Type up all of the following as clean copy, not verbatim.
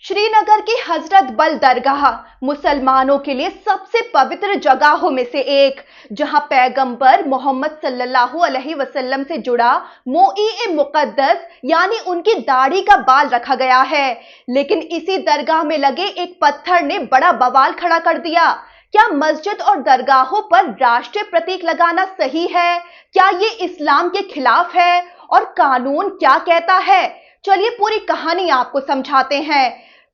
श्रीनगर की हजरत बल दरगाह मुसलमानों के लिए सबसे पवित्र जगहों में से एक, जहां पैगंबर मोहम्मद सल्लल्लाहु अलैहि वसल्लम से जुड़ा मोई मुकद्दस यानी उनकी दाढ़ी का बाल रखा गया है। लेकिन इसी दरगाह में लगे एक पत्थर ने बड़ा बवाल खड़ा कर दिया। क्या मस्जिद और दरगाहों पर राष्ट्रीय प्रतीक लगाना सही है? क्या ये इस्लाम के खिलाफ है? और कानून क्या कहता है? चलिए पूरी कहानी आपको समझाते हैं।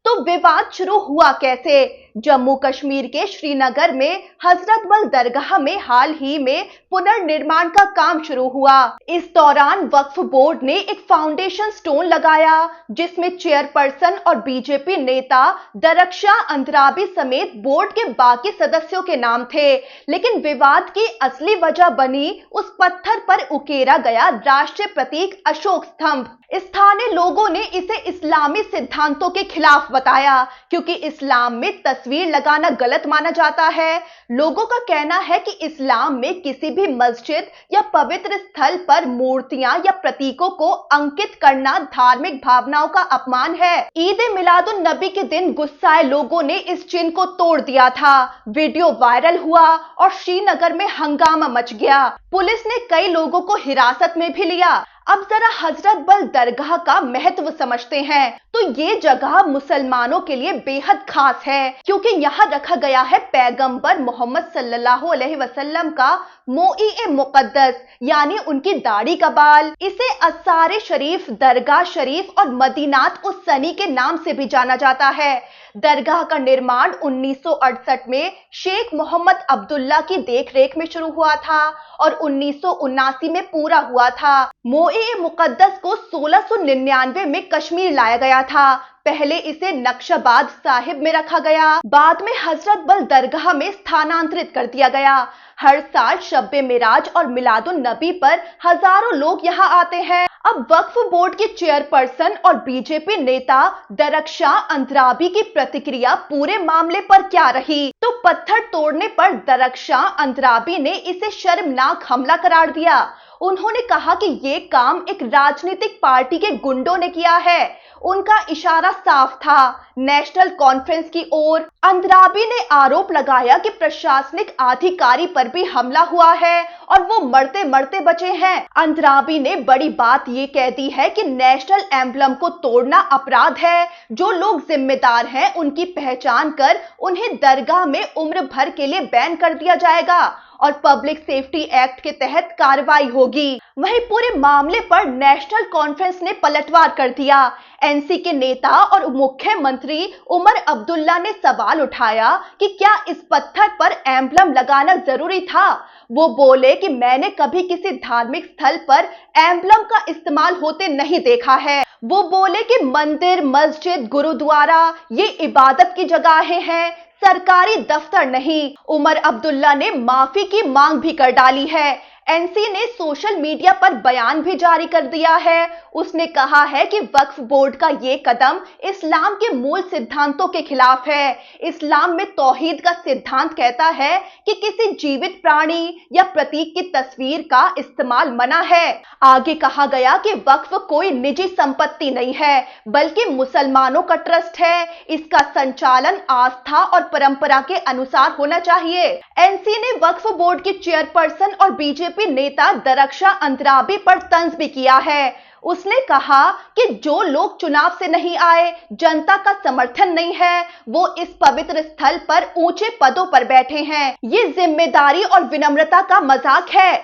तो विवाद शुरू हुआ कैसे? जम्मू कश्मीर के श्रीनगर में हजरत बल दरगाह में हाल ही में पुनर्निर्माण का काम शुरू हुआ। इस दौरान वक्फ बोर्ड ने एक फाउंडेशन स्टोन लगाया जिसमें चेयरपर्सन और बीजेपी नेता दरक्षा अंतराबी समेत बोर्ड के बाकी सदस्यों के नाम थे। लेकिन विवाद की असली वजह बनी उस पत्थर पर उकेरा गया राष्ट्रीय प्रतीक अशोक स्तंभ। स्थानीय लोगों ने इसे इस्लामी सिद्धांतों के खिलाफ बताया क्योंकि इस्लाम में तस्वीर लगाना गलत माना जाता है। लोगों का कहना है कि इस्लाम में किसी भी मस्जिद या पवित्र स्थल पर मूर्तियां या प्रतीकों को अंकित करना धार्मिक भावनाओं का अपमान है। ईद मिलादुन नबी के दिन गुस्साए लोगों ने इस चिन्ह को तोड़ दिया था। वीडियो वायरल हुआ और श्रीनगर में हंगामा मच गया। पुलिस ने कई लोगों को हिरासत में भी लिया। अब जरा हजरत बल दरगाह का महत्व समझते हैं। तो ये जगह मुसलमानों के लिए बेहद खास है क्योंकि यहाँ रखा गया है पैगंबर मोहम्मद सल्लल्लाहु अलैहि वसल्लम का मोई मुकद्दस यानी उनकी दाढ़ी का बाल। इसे असारे शरीफ, दरगाह शरीफ और मदीनात उस सनी के नाम से भी जाना जाता है। दरगाह का निर्माण 1968 में शेख मोहम्मद अब्दुल्ला की देखरेख में शुरू हुआ था और 1979 में पूरा हुआ था। मोई मुकद्दस को 1699 में कश्मीर लाया गया था। पहले इसे नक्शबाद साहिब में रखा गया, बाद में हजरत बल दरगाह में स्थानांतरित कर दिया गया। हर साल शब्बे मिराज और मिलादुन नबी पर हजारों लोग यहाँ आते हैं। अब वक्फ बोर्ड के चेयरपर्सन और बीजेपी नेता दरक्षा अंतराबी की प्रतिक्रिया पूरे मामले पर क्या रही? तो पत्थर तोड़ने पर दरक्षा अंतराबी ने इसे शर्मनाक हमला करार दिया। उन्होंने कहा कि ये काम एक राजनीतिक पार्टी के गुंडों ने किया है। उनका इशारा साफ था, नेशनल कॉन्फ्रेंस की ओर। अंतराबी ने आरोप लगाया कि प्रशासनिक अधिकारी पर भी हमला हुआ है और वो मरते मरते बचे हैं। अंतराबी ने बड़ी बात ये कह दी है कि नेशनल एम्बलम को तोड़ना अपराध है। जो लोग जिम्मेदार हैं उनकी पहचान कर उन्हें दरगाह में उम्र भर के लिए बैन कर दिया जाएगा और पब्लिक सेफ्टी एक्ट के तहत कार्रवाई होगी। वहीं पूरे मामले पर नेशनल कॉन्फ्रेंस ने पलटवार कर दिया। एनसी के नेता और मुख्यमंत्री उमर अब्दुल्ला ने सवाल उठाया कि क्या इस पत्थर पर एम्बलम लगाना जरूरी था। वो बोले कि मैंने कभी किसी धार्मिक स्थल पर एम्बलम का इस्तेमाल होते नहीं देखा है। वो बोले कि मंदिर, मस्जिद, गुरुद्वारा ये इबादत की जगहें हैं, सरकारी दफ्तर नहीं। उमर अब्दुल्ला ने माफी की मांग भी कर डाली है। एनसी ने सोशल मीडिया पर बयान भी जारी कर दिया है। उसने कहा है कि वक्फ बोर्ड का ये कदम इस्लाम के मूल सिद्धांतों के खिलाफ है। इस्लाम में तौहीद का सिद्धांत कहता है कि किसी जीवित प्राणी या प्रतीक की तस्वीर का इस्तेमाल मना है। आगे कहा गया कि वक्फ कोई निजी संपत्ति नहीं है बल्कि मुसलमानों का ट्रस्ट है। इसका संचालन आस्था और परंपरा के अनुसार होना चाहिए। एनसी ने वक्फ बोर्ड के चेयरपर्सन और बीजेपी नेता दरक्षा अंतराबी पर तंज भी किया है। उसने कहा कि जो लोग चुनाव से नहीं आए, जनता का समर्थन नहीं है, वो इस पवित्र स्थल पर ऊंचे पदों पर बैठे हैं। ये जिम्मेदारी और विनम्रता का मजाक है।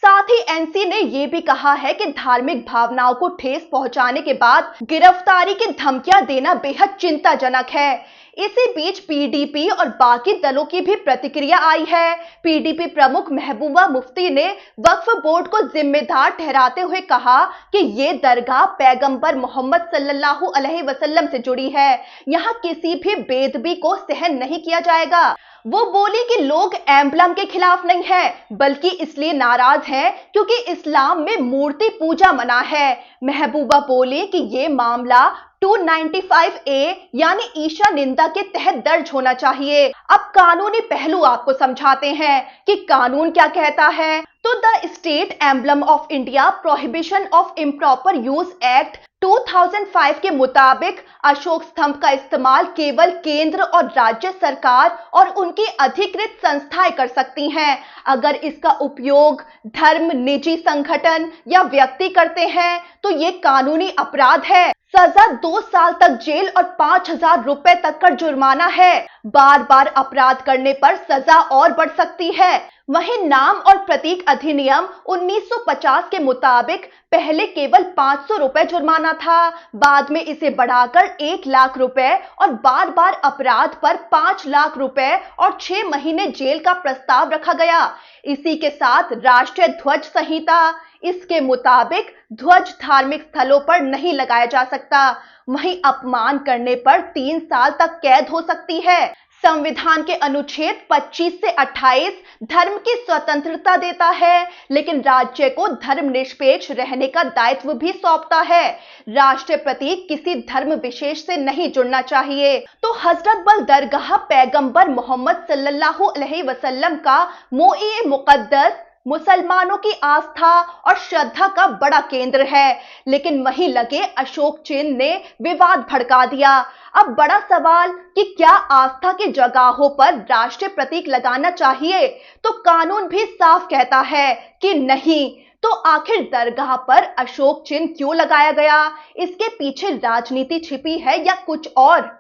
साथ ही एनसी ने यह भी कहा है कि धार्मिक भावनाओं को ठेस पहुंचाने के बाद गिरफ्तारी की धमकियां देना बेहद चिंताजनक है। इसी बीच पीडीपी और बाकी दलों की भी प्रतिक्रिया आई है। पीडीपी प्रमुख महबूबा मुफ्ती ने वक्फ बोर्ड को जिम्मेदार ठहराते हुए कहा कि ये दरगाह पैगंबर मोहम्मद सल्लल्लाहु अलैहि वसल्लम से जुड़ी है। यहाँ किसी भी बेदबी को सहन नहीं किया जाएगा। वो बोली कि लोग एम्बलम के खिलाफ नहीं है बल्कि इसलिए नाराज हैं क्योंकि इस्लाम में मूर्ति पूजा मना है। महबूबा बोली कि ये मामला 295A यानी ईशा निंदा के तहत दर्ज होना चाहिए। अब कानूनी पहलू आपको समझाते हैं कि कानून क्या कहता है। तो the state emblem of India prohibition of improper use act 2005 के मुताबिक अशोक स्तंभ का इस्तेमाल केवल केंद्र और राज्य सरकार और उनकी अधिकृत संस्थाएं कर सकती हैं। अगर इसका उपयोग धर्म, निजी संगठन या व्यक्ति करते हैं तो ये कानूनी अपराध है। सजा 2 साल तक जेल और 5,000 रुपए तक का जुर्माना है। बार बार अपराध करने पर सजा और बढ़ सकती है। वहीं नाम और प्रतीक अधिनियम 1950 के मुताबिक पहले केवल 500 रुपए जुर्माना था, बाद में इसे बढ़ाकर 1 लाख रुपए और बार बार अपराध पर 5 लाख रुपए और 6 महीने जेल का प्रस्ताव रखा गया। इसी के साथ राष्ट्रीय ध्वज संहिता, इसके मुताबिक ध्वज धार्मिक स्थलों पर नहीं लगाया जा सकता। वहीं अपमान करने पर 3 साल तक कैद हो सकती है। संविधान के अनुच्छेद 25 से 28 धर्म की स्वतंत्रता देता है, लेकिन राज्य को धर्मनिरपेक्ष रहने का दायित्व भी सौंपता है। राष्ट्रीय प्रतीक किसी धर्म विशेष से नहीं जुड़ना चाहिए। तो हजरत बल दरगाह पैगंबर मोहम्मद सल्लल्लाहु अलैहि वसल्लम का मोई मुकद्दस मुसलमानों की आस्था और श्रद्धा का बड़ा केंद्र है, लेकिन वहीं लगे अशोक चिन्ह ने विवाद भड़का दिया। अब बड़ा सवाल कि क्या आस्था की जगहों पर राष्ट्रीय प्रतीक लगाना चाहिए? तो कानून भी साफ कहता है कि नहीं। तो आखिर दरगाह पर अशोक चिन्ह क्यों लगाया गया? इसके पीछे राजनीति छिपी है या कुछ और?